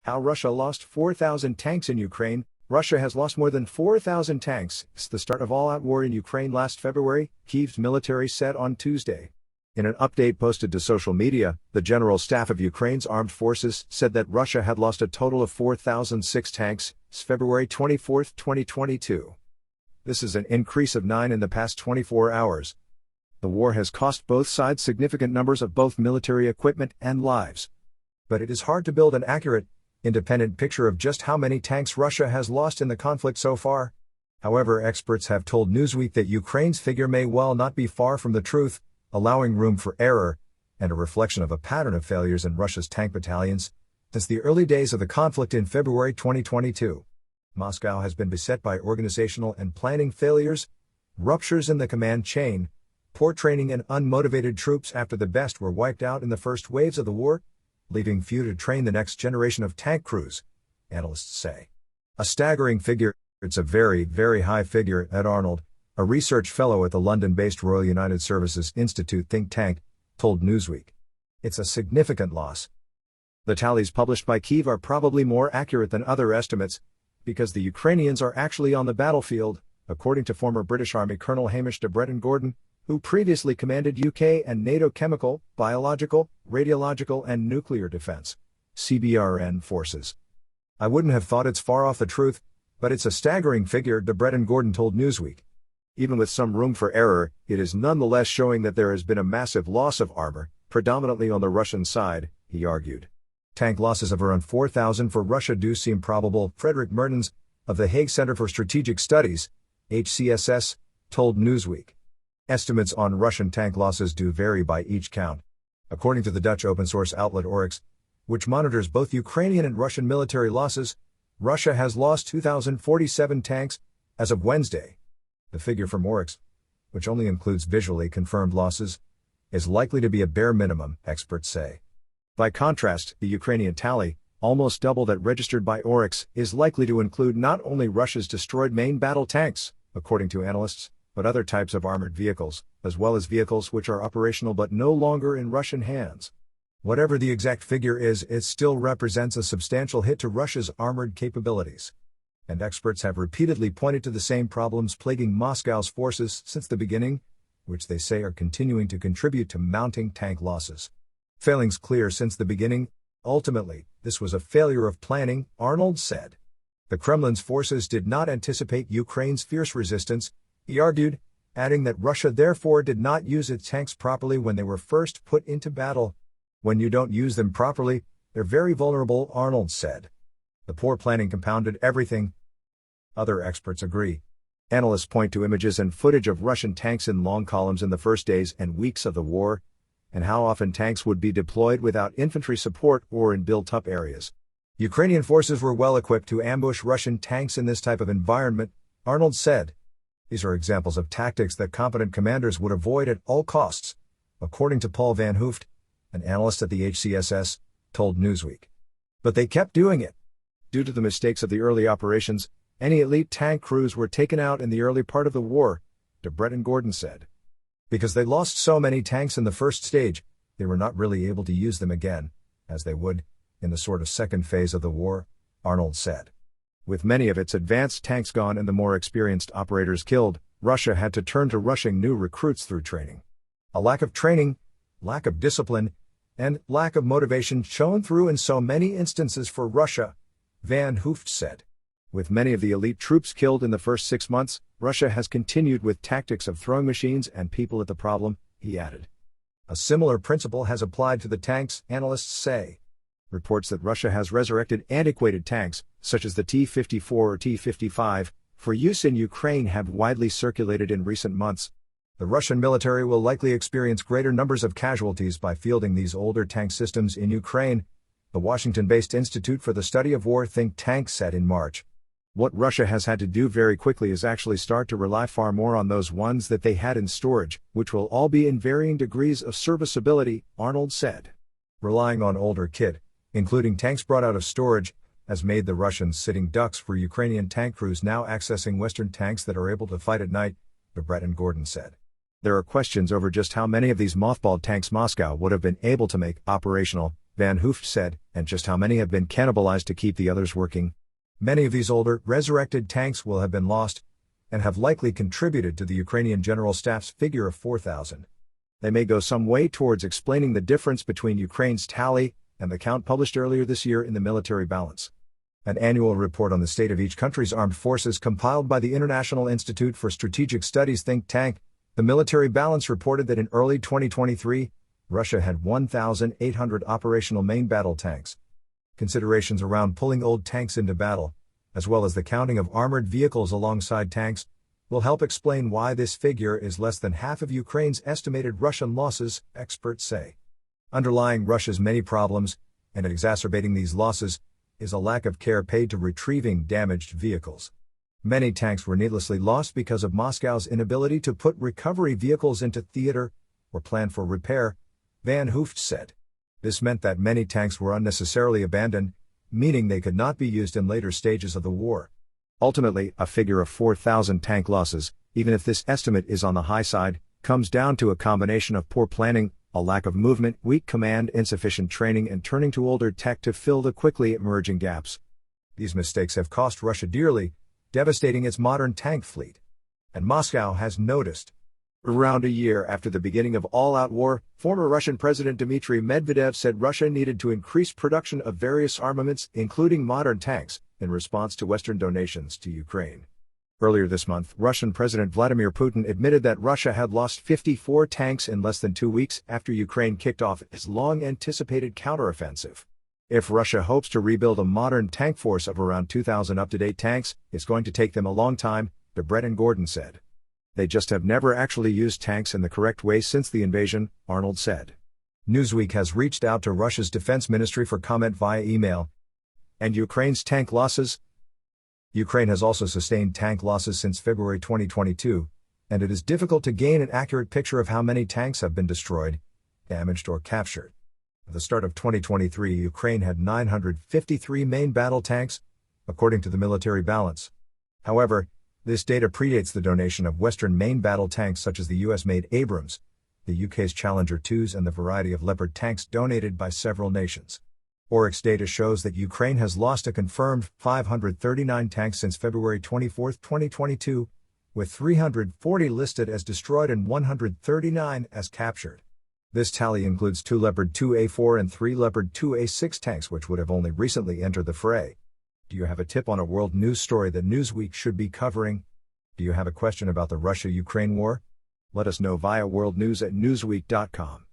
How Russia lost 4,000 tanks in Ukraine. Russia has lost more than 4,000 tanks since the start of all-out war in Ukraine last February, Kyiv's military said on Tuesday. In an update posted to social media, the General Staff of Ukraine's armed forces said that Russia had lost a total of 4,006 tanks since February 24, 2022. This is an increase of 9 in the past 24 hours. The war has cost both sides significant numbers of both military equipment and lives. But it is hard to build an accurate, independent picture of just how many tanks Russia has lost in the conflict so far. However, experts have told Newsweek that Ukraine's figure may well not be far from the truth, allowing room for error, and a reflection of a pattern of failures in Russia's tank battalions since the early days of the conflict in February 2022. Moscow has been beset by organizational and planning failures, ruptures in the command chain, poor training and unmotivated troops after the best were wiped out in the first waves of the war, leaving few to train the next generation of tank crews, analysts say. A staggering figure. It's a very, very high figure, Ed Arnold, a research fellow at the London-based Royal United Services Institute think tank, told Newsweek. It's a significant loss. The tallies published by Kyiv are probably more accurate than other estimates, because the Ukrainians are actually on the battlefield, according to former British Army Colonel Hamish de Bretton-Gordon, who previously commanded UK and NATO chemical, biological, radiological and nuclear defense (CBRN) forces. I wouldn't have thought it's far off the truth, but it's a staggering figure, de Bretton-Gordon told Newsweek. Even with some room for error, it is nonetheless showing that there has been a massive loss of armor, predominantly on the Russian side, he argued. Tank losses of around 4,000 for Russia do seem probable, Frederick Mertens, of the Hague Center for Strategic Studies, HCSS, told Newsweek. Estimates on Russian tank losses do vary by each count. According to the Dutch open-source outlet Oryx, which monitors both Ukrainian and Russian military losses, Russia has lost 2,047 tanks as of Wednesday. The figure from Oryx, which only includes visually confirmed losses, is likely to be a bare minimum, experts say. By contrast, the Ukrainian tally, almost double that registered by Oryx, is likely to include not only Russia's destroyed main battle tanks, according to analysts, but other types of armored vehicles, as well as vehicles which are operational but no longer in Russian hands. Whatever the exact figure is, it still represents a substantial hit to Russia's armored capabilities. And experts have repeatedly pointed to the same problems plaguing Moscow's forces since the beginning, which they say are continuing to contribute to mounting tank losses. Failings clear since the beginning. Ultimately, this was a failure of planning, Arnold said. The Kremlin's forces did not anticipate Ukraine's fierce resistance, he argued, adding that Russia therefore did not use its tanks properly when they were first put into battle. When you don't use them properly, they're very vulnerable, Arnold said. The poor planning compounded everything. Other experts agree. Analysts point to images and footage of Russian tanks in long columns in the first days and weeks of the war, and how often tanks would be deployed without infantry support or in built-up areas. Ukrainian forces were well equipped to ambush Russian tanks in this type of environment, Arnold said. These are examples of tactics that competent commanders would avoid at all costs, according to Paul Van Hooft, an analyst at the HCSS, told Newsweek. But they kept doing it. Due to the mistakes of the early operations, any elite tank crews were taken out in the early part of the war, de Bretton-Gordon said. Because they lost so many tanks in the first stage, they were not really able to use them again, as they would, in the sort of second phase of the war, Arnold said. With many of its advanced tanks gone and the more experienced operators killed, Russia had to turn to rushing new recruits through training. A lack of training, lack of discipline, and lack of motivation shone through in so many instances for Russia, Van Hooft said. With many of the elite troops killed in the first 6 months, Russia has continued with tactics of throwing machines and people at the problem, he added. A similar principle has applied to the tanks, analysts say. Reports that Russia has resurrected antiquated tanks, such as the T-54 or T-55, for use in Ukraine have widely circulated in recent months. The Russian military will likely experience greater numbers of casualties by fielding these older tank systems in Ukraine, the Washington-based Institute for the Study of War think tank said in March. What Russia has had to do very quickly is actually start to rely far more on those ones that they had in storage, which will all be in varying degrees of serviceability, Arnold said. Relying on older kit, including tanks brought out of storage, has made the Russians sitting ducks for Ukrainian tank crews now accessing Western tanks that are able to fight at night, de Bretton-Gordon said. There are questions over just how many of these mothballed tanks Moscow would have been able to make operational, Van Hooft said, and just how many have been cannibalized to keep the others working. Many of these older, resurrected tanks will have been lost, and have likely contributed to the Ukrainian General Staff's figure of 4,000. They may go some way towards explaining the difference between Ukraine's tally and the count published earlier this year in the Military Balance, an annual report on the state of each country's armed forces compiled by the International Institute for Strategic Studies think tank. The Military Balance reported that in early 2023, Russia had 1,800 operational main battle tanks. Considerations around pulling old tanks into battle, as well as the counting of armored vehicles alongside tanks, will help explain why this figure is less than half of Ukraine's estimated Russian losses, experts say. Underlying Russia's many problems, and exacerbating these losses, is a lack of care paid to retrieving damaged vehicles. Many tanks were needlessly lost because of Moscow's inability to put recovery vehicles into theater, or plan for repair, Van Hooft said. This meant that many tanks were unnecessarily abandoned, meaning they could not be used in later stages of the war. Ultimately, a figure of 4,000 tank losses, even if this estimate is on the high side, comes down to a combination of poor planning, a lack of movement, weak command, insufficient training, and turning to older tech to fill the quickly emerging gaps. These mistakes have cost Russia dearly, devastating its modern tank fleet. And Moscow has noticed. Around a year after the beginning of all-out war, former Russian President Dmitry Medvedev said Russia needed to increase production of various armaments, including modern tanks, in response to Western donations to Ukraine. Earlier this month, Russian President Vladimir Putin admitted that Russia had lost 54 tanks in less than 2 weeks after Ukraine kicked off its long-anticipated counteroffensive. If Russia hopes to rebuild a modern tank force of around 2,000 up-to-date tanks, it's going to take them a long time, Debret and Gordon said. They just have never actually used tanks in the correct way since the invasion, Arnold said. Newsweek has reached out to Russia's defense ministry for comment via email. And Ukraine's tank losses? Ukraine has also sustained tank losses since February 2022, and it is difficult to gain an accurate picture of how many tanks have been destroyed, damaged, or captured. At the start of 2023, Ukraine had 953 main battle tanks, according to the Military Balance. However, this data predates the donation of Western main battle tanks such as the US-made Abrams, the UK's Challenger 2s, and the variety of Leopard tanks donated by several nations. Oryx data shows that Ukraine has lost a confirmed 539 tanks since February 24, 2022, with 340 listed as destroyed and 139 as captured. This tally includes 2 Leopard 2A4 and 3 Leopard 2A6 tanks, which would have only recently entered the fray. Do you have a tip on a world news story that Newsweek should be covering? Do you have a question about the Russia-Ukraine war? Let us know via worldnews@newsweek.com.